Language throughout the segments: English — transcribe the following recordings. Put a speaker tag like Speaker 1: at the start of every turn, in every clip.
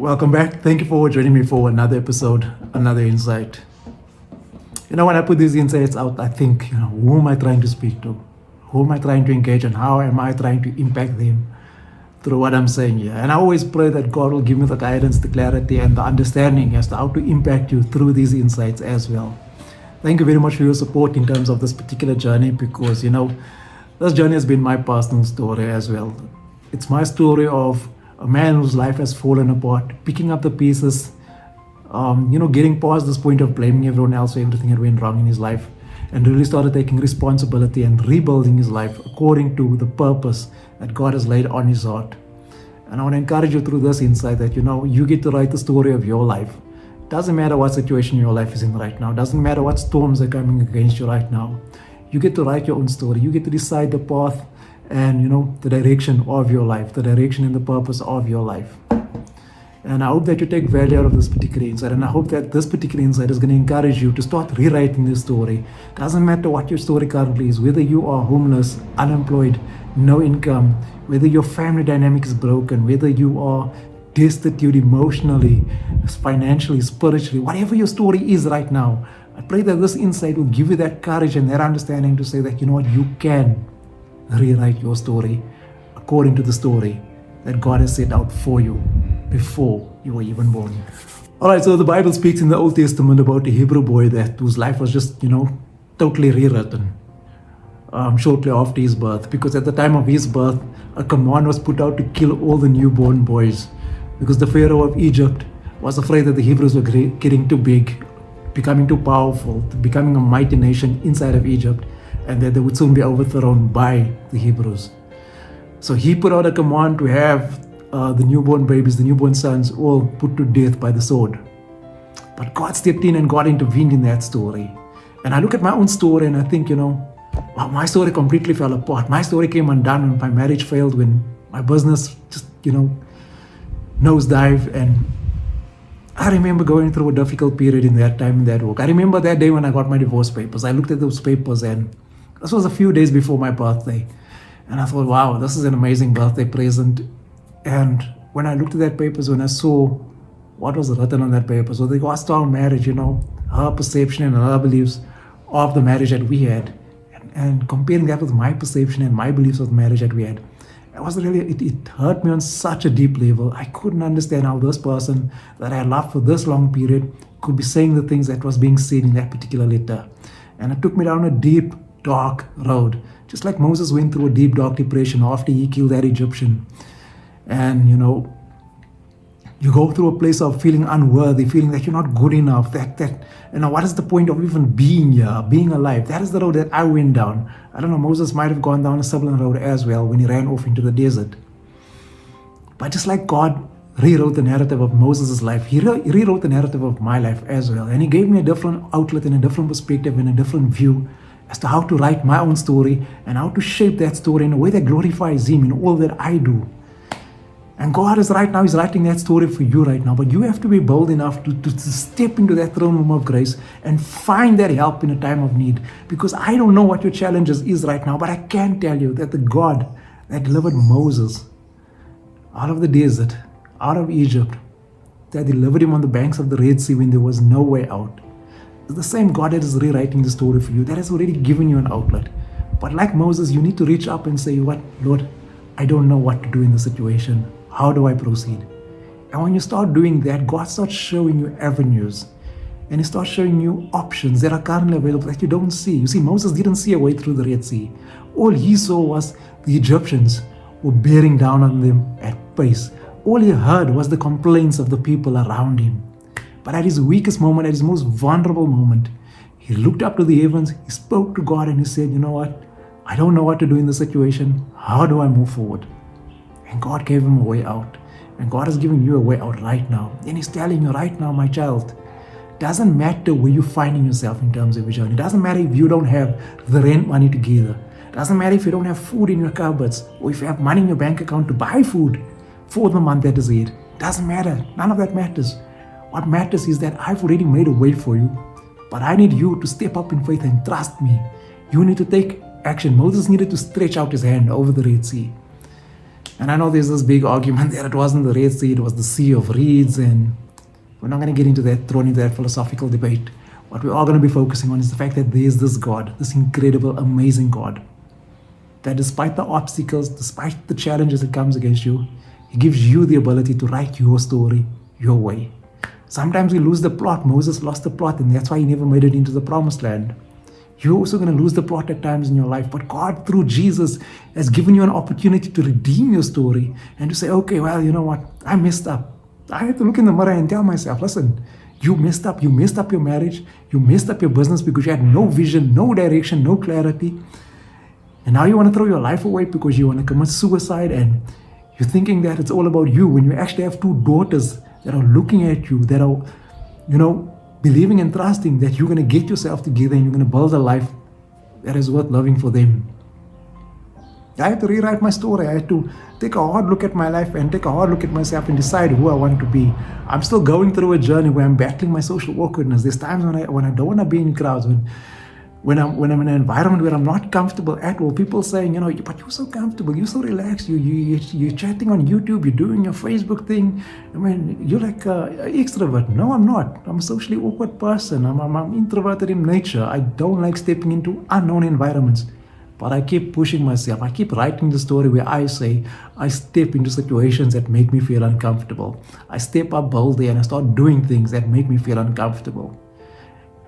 Speaker 1: Welcome back. Thank you for joining me for another episode, another insight. When I put these insights out, I think, who am I trying to speak to? Who am I trying to engage and how am I trying to impact them through what I'm saying here? And I always pray that God will give me the guidance, the clarity, and the understanding as to how to impact you through these insights as well. Thank you very much for your support in terms of this particular journey because, this journey has been my personal story as well. It's my story of a man whose life has fallen apart, picking up the pieces, getting past this point of blaming everyone else for everything that went wrong in his life, and really started taking responsibility and rebuilding his life according to the purpose that God has laid on his heart. And I want to encourage you through this insight that, you get to write the story of your life. Doesn't matter what situation your life is in right now. Doesn't matter what storms are coming against you right now. You get to write your own story. You get to decide the path and the direction of your life, the direction and the purpose of your life. And I hope that you take value out of this particular insight, and I hope that this particular insight is going to encourage you to start rewriting this story. Doesn't matter what your story currently is, whether you are homeless, unemployed, no income, whether your family dynamic is broken, whether you are destitute emotionally, financially, spiritually, whatever your story is right now. I pray that this insight will give you that courage and that understanding to say that, you can rewrite your story according to the story that God has set out for you before you were even born. All right, so the Bible speaks in the Old Testament about a Hebrew boy whose life was just, totally rewritten shortly after his birth. Because at the time of his birth, a command was put out to kill all the newborn boys because the Pharaoh of Egypt was afraid that the Hebrews were getting too big, becoming too powerful, becoming a mighty nation inside of Egypt, and that they would soon be overthrown by the Hebrews. So he put out a command to have the newborn babies, the newborn sons, all put to death by the sword. But God stepped in and God intervened in that story. And I look at my own story and I think, wow, my story completely fell apart. My story came undone when my marriage failed, when my business just, nosedive. And I remember going through a difficult period in that time, in that walk. I remember that day when I got my divorce papers. I looked at those papers and this was a few days before my birthday. And I thought, wow, this is an amazing birthday present. And when I looked at that papers, when I saw what was written on that paper, so they asked our marriage, her perception and her beliefs of the marriage that we had, and comparing that with my perception and my beliefs of the marriage that we had, it hurt me on such a deep level. I couldn't understand how this person that I loved for this long period could be saying the things that was being said in that particular letter. And it took me down a deep, dark road, just like Moses went through a deep, dark depression after he killed that Egyptian. And you go through a place of feeling unworthy, feeling that you're not good enough, what is the point of even being here, being alive? That is the road that I went down. I don't know, Moses might have gone down a similar road as well when he ran off into the desert. But just like God rewrote the narrative of Moses' life, he rewrote the narrative of my life as well. And he gave me a different outlet and a different perspective and a different view as to how to write my own story and how to shape that story in a way that glorifies him in all that I do. And God is right now, he's writing that story for you right now. But you have to be bold enough to step into that throne room of grace and find that help in a time of need. Because I don't know what your challenges is right now, but I can tell you that the God that delivered Moses out of the desert, out of Egypt, that delivered him on the banks of the Red Sea when there was no way out, is the same God that is rewriting the story for you, that has already given you an outlet. But like Moses, you need to reach up and say, what, Lord, I don't know what to do in the situation. How do I proceed? And when you start doing that, God starts showing you avenues. And he starts showing you options that are currently available that you don't see. You see, Moses didn't see a way through the Red Sea. All he saw was the Egyptians were bearing down on them at pace. All he heard was the complaints of the people around him. But at his weakest moment, at his most vulnerable moment, he looked up to the heavens, he spoke to God, and he said, you know what? I don't know what to do in this situation. How do I move forward? And God gave him a way out. And God is giving you a way out right now. And he's telling you right now, my child, doesn't matter where you're finding yourself in terms of your journey. It doesn't matter if you don't have the rent money together. It doesn't matter if you don't have food in your cupboards or if you have money in your bank account to buy food for the month that is ahead. It doesn't matter. None of that matters. What matters is that I've already made a way for you. But I need you to step up in faith and trust me. You need to take action. Moses needed to stretch out his hand over the Red Sea. And I know there's this big argument that it wasn't the Red Sea, it was the Sea of Reeds, and we're not going to get into that, thrown into that philosophical debate. What we are going to be focusing on is the fact that there's this God, this incredible, amazing God, that despite the obstacles, despite the challenges that comes against you, He gives you the ability to write your story your way. Sometimes we lose the plot. Moses lost the plot, and that's why he never made it into the promised land. You're also going to lose the plot at times in your life, but God, through Jesus, has given you an opportunity to redeem your story and to say, okay, well, you know what? I messed up. I have to look in the mirror and tell myself, listen, you messed up. You messed up your marriage. You messed up your business because you had no vision, no direction, no clarity. And now you want to throw your life away because you want to commit suicide, and you're thinking that it's all about you when you actually have two daughters that are looking at you, that are, believing and trusting that you're going to get yourself together and you're going to build a life that is worth living for them. I had to rewrite my story. I had to take a hard look at my life and take a hard look at myself and decide who I want to be. I'm still going through a journey where I'm battling my social awkwardness. There's times when I don't want to be in crowds, when I'm in an environment where I'm not comfortable at all. People saying, but you're so comfortable, you're so relaxed, you're chatting on YouTube, you're doing your Facebook thing. I mean, you're like an extrovert. No, I'm not. I'm a socially awkward person. I'm introverted in nature. I don't like stepping into unknown environments. But I keep pushing myself. I keep writing the story where I say I step into situations that make me feel uncomfortable. I step up boldly and I start doing things that make me feel uncomfortable.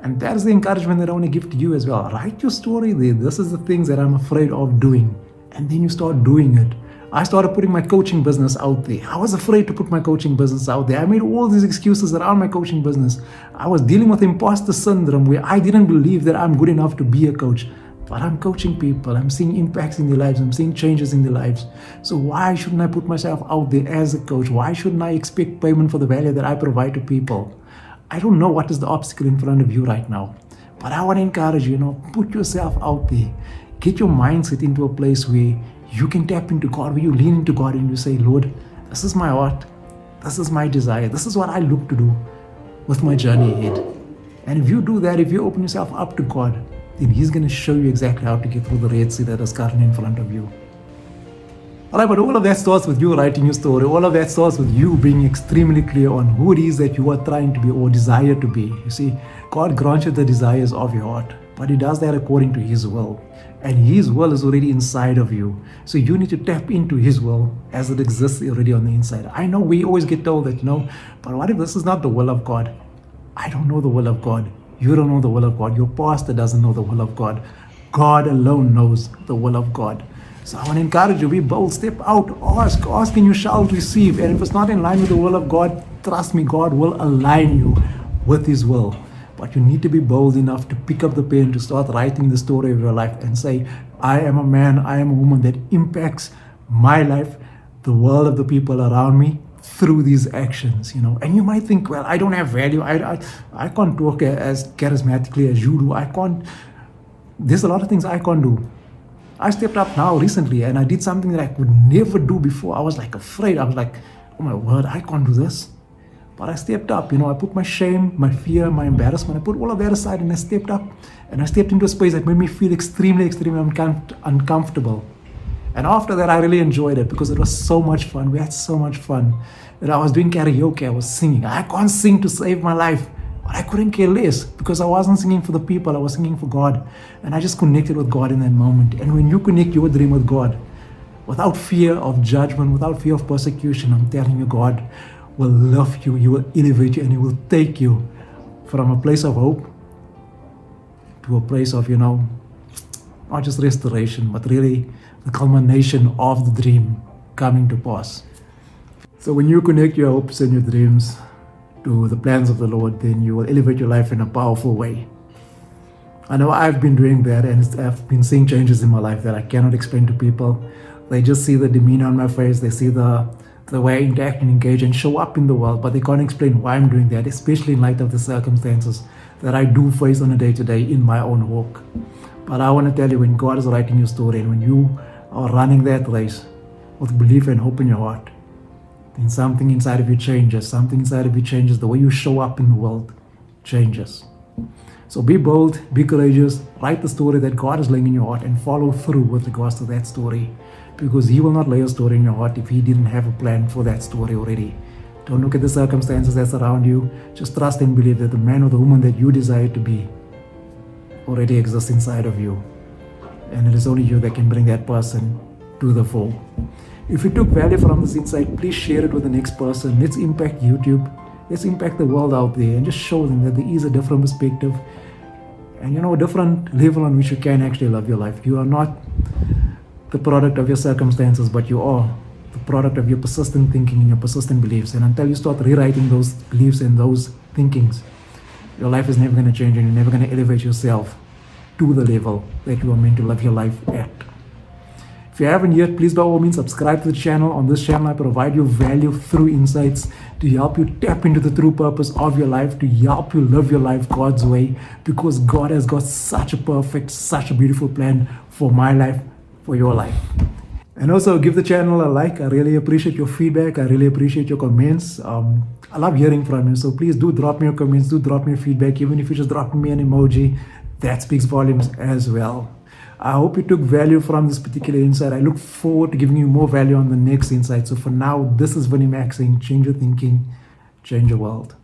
Speaker 1: And that's the encouragement that I want to give to you as well. Write your story there. This is the things that I'm afraid of doing. And then you start doing it. I started putting my coaching business out there. I was afraid to put my coaching business out there. I made all these excuses around my coaching business. I was dealing with imposter syndrome where I didn't believe that I'm good enough to be a coach. But I'm coaching people. I'm seeing impacts in their lives. I'm seeing changes in their lives. So why shouldn't I put myself out there as a coach? Why shouldn't I expect payment for the value that I provide to people? I don't know what is the obstacle in front of you right now, but I want to encourage you, put yourself out there. Get your mindset into a place where you can tap into God, where you lean into God and you say, Lord, this is my heart. This is my desire. This is what I look to do with my journey ahead. And if you do that, if you open yourself up to God, then He's going to show you exactly how to get through the Red Sea that is currently in front of you. All right, but all of that starts with you writing your story. All of that starts with you being extremely clear on who it is that you are trying to be or desire to be. You see, God grants you the desires of your heart, but He does that according to His will. And His will is already inside of you. So you need to tap into His will as it exists already on the inside. I know we always get told that, but what if this is not the will of God? I don't know the will of God. You don't know the will of God. Your pastor doesn't know the will of God. God alone knows the will of God. So I want to encourage you, be bold, step out, ask and you shall receive. And if it's not in line with the will of God, trust me, God will align you with His will. But you need to be bold enough to pick up the pen, to start writing the story of your life and say, I am a man, I am a woman that impacts my life, the world of the people around me through these actions, And you might think, well, I don't have value. I can't talk as charismatically as you do. There's a lot of things I can't do. I stepped up now recently and I did something that I could never do before. I was like afraid. I was like, oh my word, I can't do this. But I stepped up, I put my shame, my fear, my embarrassment, I put all of that aside and I stepped up. And I stepped into a space that made me feel extremely, extremely uncomfortable. And after that, I really enjoyed it because it was so much fun. We had so much fun. And I was doing karaoke, I was singing. I can't sing to save my life. But I couldn't care less because I wasn't singing for the people, I was singing for God. And I just connected with God in that moment. And when you connect your dream with God, without fear of judgment, without fear of persecution, I'm telling you, God will love you, He will elevate you, and He will take you from a place of hope to a place of, not just restoration, but really the culmination of the dream coming to pass. So when you connect your hopes and your dreams to the plans of the Lord, then you will elevate your life in a powerful way. I know I've been doing that, and I've been seeing changes in my life that I cannot explain to people. They just see the demeanor on my face, they see the way I interact and engage and show up in the world, but they can't explain why I'm doing that, especially in light of the circumstances that I do face on a day-to-day in my own walk. But I want to tell you, when God is writing your story and when you are running that race with belief and hope in your heart, then something inside of you changes. Something inside of you changes. The way you show up in the world changes. So be bold, be courageous, write the story that God is laying in your heart and follow through with regards to that story. because He will not lay a story in your heart if He didn't have a plan for that story already. Don't look at the circumstances that's around you. Just trust and believe that the man or the woman that you desire to be already exists inside of you. And it is only you that can bring that person to the fore. If you took value from this insight, please share it with the next person. Let's impact YouTube. Let's impact the world out there and just show them that there is a different perspective and a different level on which you can actually love your life. You are not the product of your circumstances, but you are the product of your persistent thinking and your persistent beliefs. And until you start rewriting those beliefs and those thinkings, your life is never going to change and you're never going to elevate yourself to the level that you are meant to live your life at. If you haven't yet, please by all means subscribe to the channel. On this channel, I provide you value through insights to help you tap into the true purpose of your life, to help you live your life God's way, because God has got such a perfect, such a beautiful plan for my life, for your life. And also give the channel a like. I really appreciate your feedback. I really appreciate your comments. I love hearing from you. So please do drop me your comments, do drop me your feedback. Even if you just drop me an emoji, that speaks volumes as well. I hope you took value from this particular insight. I look forward to giving you more value on the next insight. So for now, this is Vinnie Max saying, change your thinking, change your world.